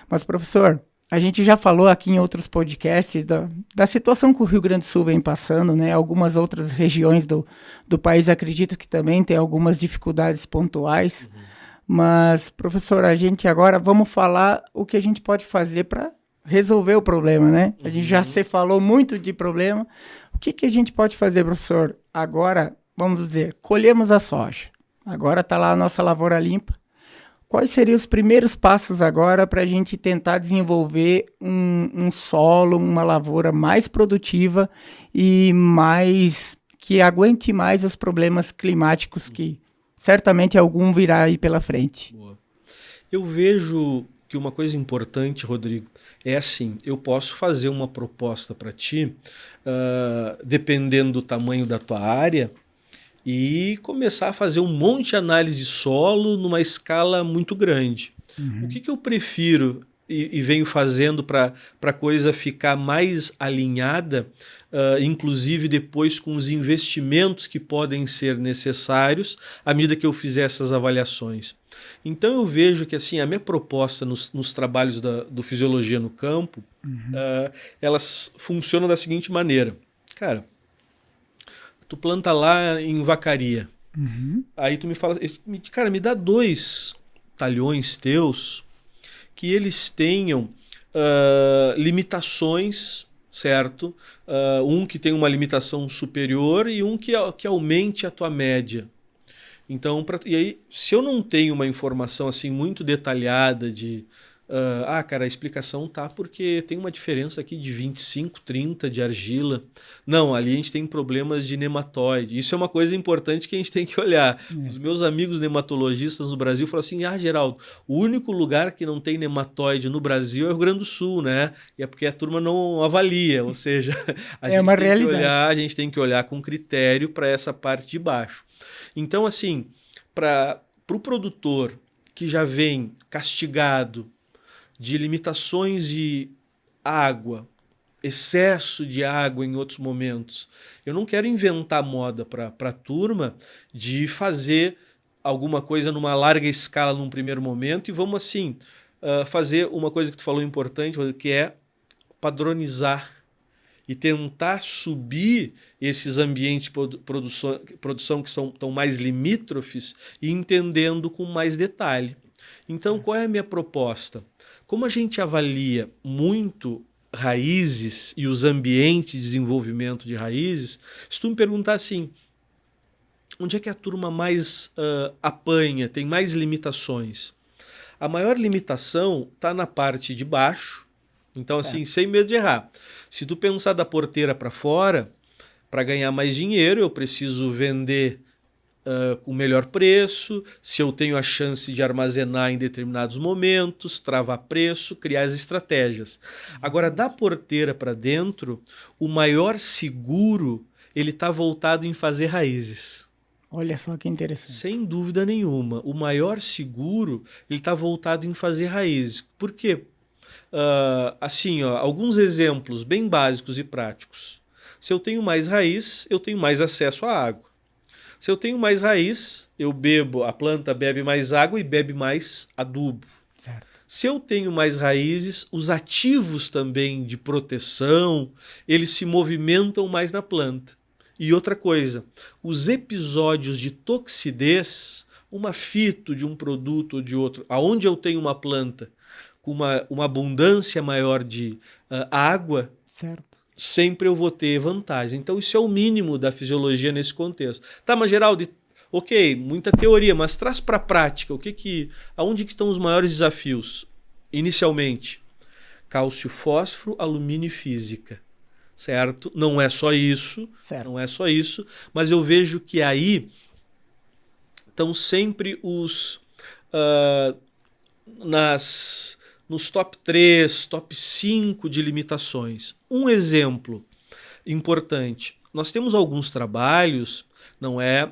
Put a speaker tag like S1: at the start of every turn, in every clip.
S1: Mas, professor, a gente já falou aqui em outros podcasts da situação que o Rio Grande do Sul vem passando, né? Algumas outras regiões do país acredito que também tem algumas dificuldades pontuais. Mas, professor, a gente agora vamos falar o que a gente pode fazer para resolver o problema, né? A gente já se falou muito de problema. O que a gente pode fazer, professor? Agora, vamos dizer, colhemos a soja. Agora está lá a nossa lavoura limpa. Quais seriam os primeiros passos agora para a gente tentar desenvolver um solo, uma lavoura mais produtiva e mais que aguente mais os problemas climáticos que certamente algum virá aí pela frente?
S2: Boa. Eu vejo que uma coisa importante, Rodrigo, é assim, eu posso fazer uma proposta para ti, dependendo do tamanho da tua área, e começar a fazer um monte de análise de solo numa escala muito grande. O que eu prefiro e venho fazendo para a coisa ficar mais alinhada, inclusive depois com os investimentos que podem ser necessários à medida que eu fizer essas avaliações. Então eu vejo que assim, a minha proposta nos trabalhos do Fisiologia no Campo, elas funcionam da seguinte maneira. Cara, tu planta lá em Vacaria, aí tu me fala, cara, me dá 2 talhões teus que eles tenham limitações, certo? Um que tem uma limitação superior e um que aumente a tua média. Então, e aí, se eu não tenho uma informação assim muito detalhada de cara, a explicação tá porque tem uma diferença aqui de 25, 30 de argila. Não, ali a gente tem problemas de nematóide. Isso é uma coisa importante que a gente tem que olhar. Os meus amigos nematologistas no Brasil falam assim, Geraldo, o único lugar que não tem nematóide no Brasil é o Rio Grande do Sul, né? E é porque a turma não avalia, ou seja, a gente tem que olhar com critério para essa parte de baixo. Então, assim, para o produtor que já vem castigado de limitações de água, excesso de água em outros momentos, eu não quero inventar moda para a turma de fazer alguma coisa numa larga escala num primeiro momento e vamos assim fazer uma coisa que tu falou importante, que é padronizar e tentar subir esses ambientes de produção que estão mais limítrofes e entendendo com mais detalhe. Então, qual é a minha proposta? Como a gente avalia muito raízes e os ambientes de desenvolvimento de raízes, se tu me perguntar assim, onde é que a turma mais apanha, tem mais limitações? A maior limitação está na parte de baixo. Então, assim, sem medo de errar. Se tu pensar da porteira para fora, para ganhar mais dinheiro, eu preciso vender com melhor preço, se eu tenho a chance de armazenar em determinados momentos, travar preço, criar as estratégias. Agora, da porteira para dentro, o maior seguro, ele está voltado em fazer raízes.
S1: Olha só que interessante.
S2: Sem dúvida nenhuma. O maior seguro, ele está voltado em fazer raízes. Por quê? Assim, alguns exemplos bem básicos e práticos. Se eu tenho mais raiz, eu tenho mais acesso à água. Se eu tenho mais raiz, a planta bebe mais água e bebe mais adubo.
S1: Certo.
S2: Se eu tenho mais raízes, os ativos também de proteção, eles se movimentam mais na planta. E outra coisa, os episódios de toxidez, uma fito de um produto ou de outro, aonde eu tenho uma planta com uma abundância maior de água,
S1: certo,
S2: sempre eu vou ter vantagem. Então isso é o mínimo da fisiologia nesse contexto. Tá, mas Geraldo, ok, muita teoria, mas traz para a prática, aonde que estão os maiores desafios? Inicialmente, cálcio, fósforo, alumínio e física. Certo? Não é só isso,
S1: certo.
S2: Não é só isso, mas eu vejo que aí estão sempre nos top 3, top 5 de limitações. Um exemplo importante. Nós temos alguns trabalhos, não é?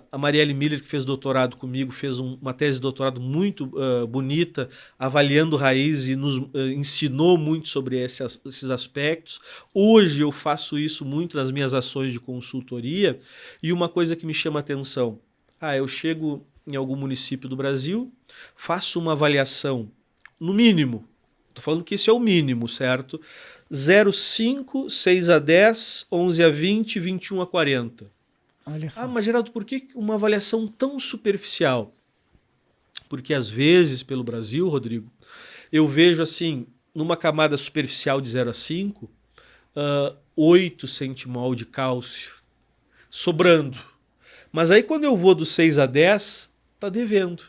S2: A Marielle Miller, que fez doutorado comigo, fez uma tese de doutorado muito bonita, avaliando raízes e nos ensinou muito sobre esses aspectos. Hoje eu faço isso muito nas minhas ações de consultoria e uma coisa que me chama a atenção. Eu chego em algum município do Brasil, faço uma avaliação, no mínimo, Tô falando que esse é o mínimo, certo? 0,5, 6 a 10, 11 a 20, 21 a 40.
S1: Olha só.
S2: Ah, mas Geraldo, por que uma avaliação tão superficial? Porque às vezes, pelo Brasil, Rodrigo, eu vejo assim, numa camada superficial de 0 a 5, 8 centimol de cálcio sobrando. Mas aí quando eu vou do 6 a 10, tá devendo.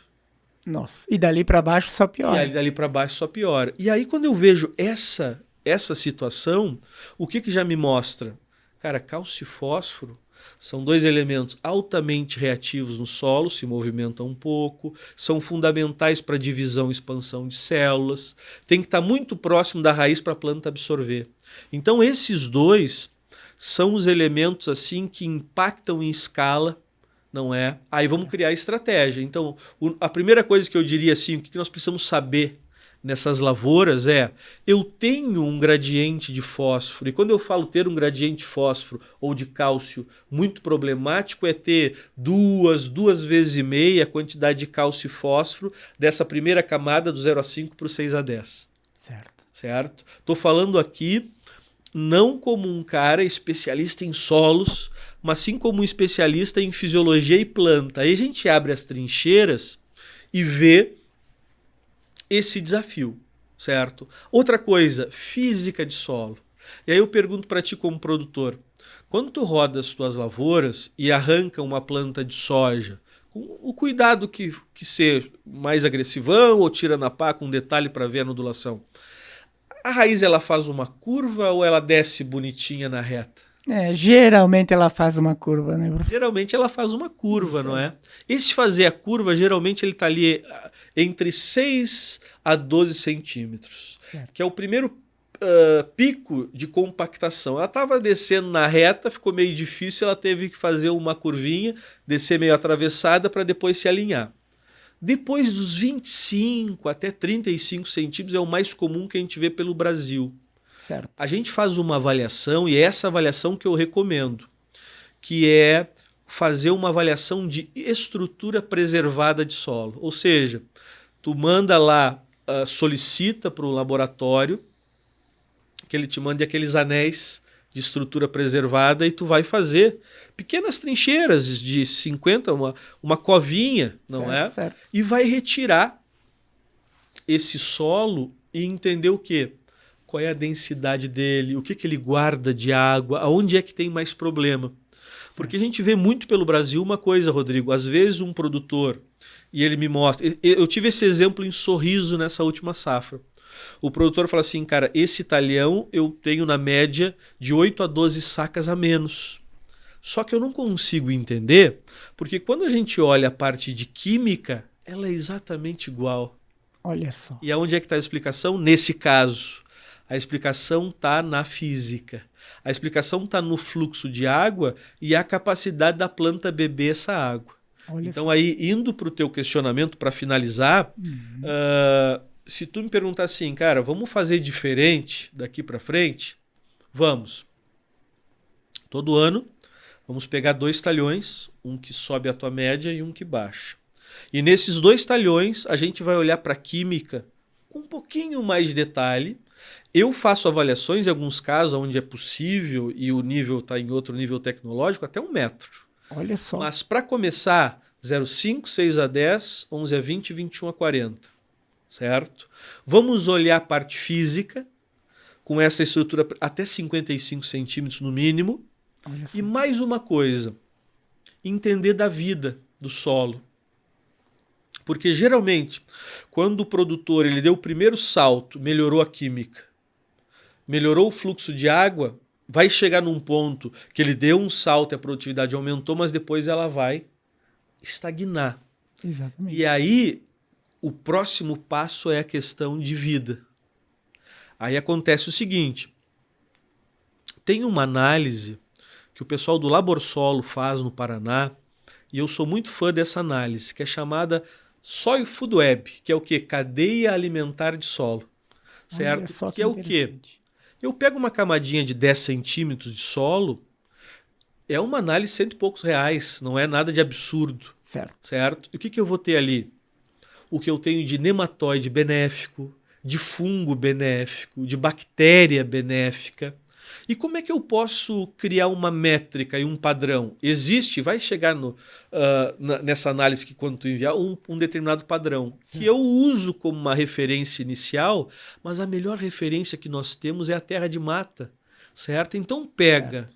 S1: Nossa, e dali para baixo só
S2: E
S1: piora.
S2: aí dali para baixo só piora. E aí quando eu vejo essa situação, o que já me mostra? Cara, cálcio e fósforo são dois elementos altamente reativos no solo, se movimentam um pouco, são fundamentais para a divisão e expansão de células, tem que estar muito próximo da raiz para a planta absorver. Então esses dois são os elementos assim que impactam em escala, não é? Aí vamos criar estratégia. Então, a primeira coisa que eu diria assim, o que nós precisamos saber nessas lavouras eu tenho um gradiente de fósforo, e quando eu falo ter um gradiente de fósforo ou de cálcio muito problemático, é ter duas vezes e meia a quantidade de cálcio e fósforo dessa primeira camada do 0 a 5 para o 6 a 10. Certo? Estou falando aqui não como um cara especialista em solos, mas sim como um especialista em fisiologia e planta. Aí a gente abre as trincheiras e vê esse desafio, certo? Outra coisa, física de solo. E aí eu pergunto para ti como produtor, quando tu roda as tuas lavouras e arranca uma planta de soja, com o cuidado que seja mais agressivão ou tira na pá com detalhe para ver a nodulação, a raiz ela faz uma curva ou ela desce bonitinha na reta?
S1: Geralmente ela faz uma curva, né, professor?
S2: Geralmente ela faz uma curva, não é? Esse fazer a curva, geralmente ele está ali entre 6 a 12 centímetros, que é o primeiro pico de compactação. Ela estava descendo na reta, ficou meio difícil, ela teve que fazer uma curvinha, descer meio atravessada para depois se alinhar. Depois dos 25 até 35 centímetros é o mais comum que a gente vê pelo Brasil.
S1: Certo.
S2: A gente faz uma avaliação, e é essa avaliação que eu recomendo, que é fazer uma avaliação de estrutura preservada de solo. Ou seja, tu manda lá, solicita para o laboratório que ele te mande aqueles anéis de estrutura preservada e tu vai fazer pequenas trincheiras de 50, uma covinha, não é?
S1: Certo.
S2: E vai retirar esse solo e entender o quê? Qual é a densidade dele, o que ele guarda de água, aonde é que tem mais problema. Porque a gente vê muito pelo Brasil uma coisa, Rodrigo, às vezes um produtor, e ele me mostra, eu tive esse exemplo em Sorriso nessa última safra. O produtor fala assim, cara, esse talhão eu tenho na média de 8 a 12 sacas a menos. Só que eu não consigo entender, porque quando a gente olha a parte de química, ela é exatamente igual.
S1: Olha só.
S2: E aonde é que está a explicação? Nesse caso, a explicação está na física. A explicação está no fluxo de água e a capacidade da planta beber essa água.
S1: Olha
S2: então
S1: só.
S2: aí, indo para o teu questionamento, para finalizar, se tu me perguntar assim, cara, vamos fazer diferente daqui para frente? Vamos. Todo ano, vamos pegar 2 talhões, um que sobe a tua média e um que baixa. E nesses 2 talhões, a gente vai olhar para a química com um pouquinho mais de detalhe. Eu faço avaliações em alguns casos onde é possível e o nível está em outro nível tecnológico, até 1 metro.
S1: Olha só.
S2: Mas para começar, 0,5, 6 a 10, 11 a 20, 21 a 40. Certo? Vamos olhar a parte física, com essa estrutura até 55 centímetros no mínimo. E mais uma coisa, entender da vida do solo. Porque geralmente, quando o produtor ele deu o primeiro salto, melhorou a química, melhorou o fluxo de água, vai chegar num ponto que ele deu um salto e a produtividade aumentou, mas depois ela vai estagnar.
S1: Exatamente.
S2: E aí, o próximo passo é a questão de vida. Aí acontece o seguinte, tem uma análise que o pessoal do Laborsolo faz no Paraná, e eu sou muito fã dessa análise, que é chamada Soil Food Web, que é o quê? Cadeia alimentar de solo. Certo? Que é o quê? Eu pego uma camadinha de 10 centímetros de solo, é uma análise de 100 e poucos reais, não é nada de absurdo.
S1: Certo.
S2: Certo? E o que eu vou ter ali? O que eu tenho de nematóide benéfico, de fungo benéfico, de bactéria benéfica. E como é que eu posso criar uma métrica e um padrão? Existe, vai chegar nessa análise que quando tu enviar, um determinado padrão, que eu uso como uma referência inicial, mas a melhor referência que nós temos é a terra de mata, certo? Então pega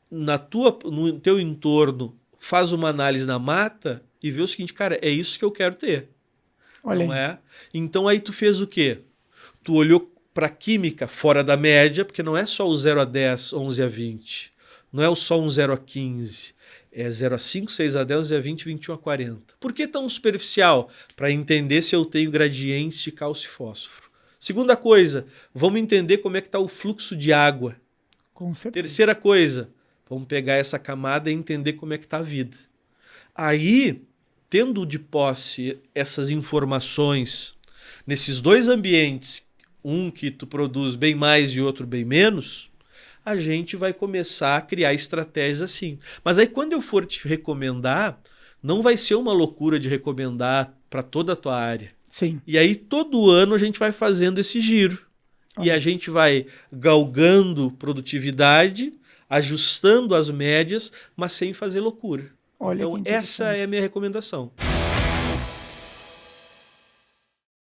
S2: no teu entorno, faz uma análise na mata e vê o seguinte, cara, é isso que eu quero ter.
S1: Olha
S2: Não
S1: aí.
S2: é? Então aí tu fez o quê? Tu olhou para química fora da média, porque não é só o 0 a 10, 11 a 20. Não é só um 0 a 15. É 0 a 5, 6 a 10, 11 a 20, 21 a 40. Por que tão superficial? Para entender se eu tenho gradientes de cálcio e fósforo. Segunda coisa, vamos entender como é que está o fluxo de água.
S1: Com certeza.
S2: Terceira coisa, vamos pegar essa camada e entender como é que está a vida. Aí, tendo de posse essas informações nesses dois ambientes, um que tu produz bem mais e outro bem menos, a gente vai começar a criar estratégias assim. Mas aí quando eu for te recomendar, não vai ser uma loucura de recomendar para toda a tua área.
S1: Sim.
S2: E aí todo ano a gente vai fazendo esse giro. E a gente vai galgando produtividade, ajustando as médias, mas sem fazer loucura.
S1: Olha
S2: então essa é a minha recomendação.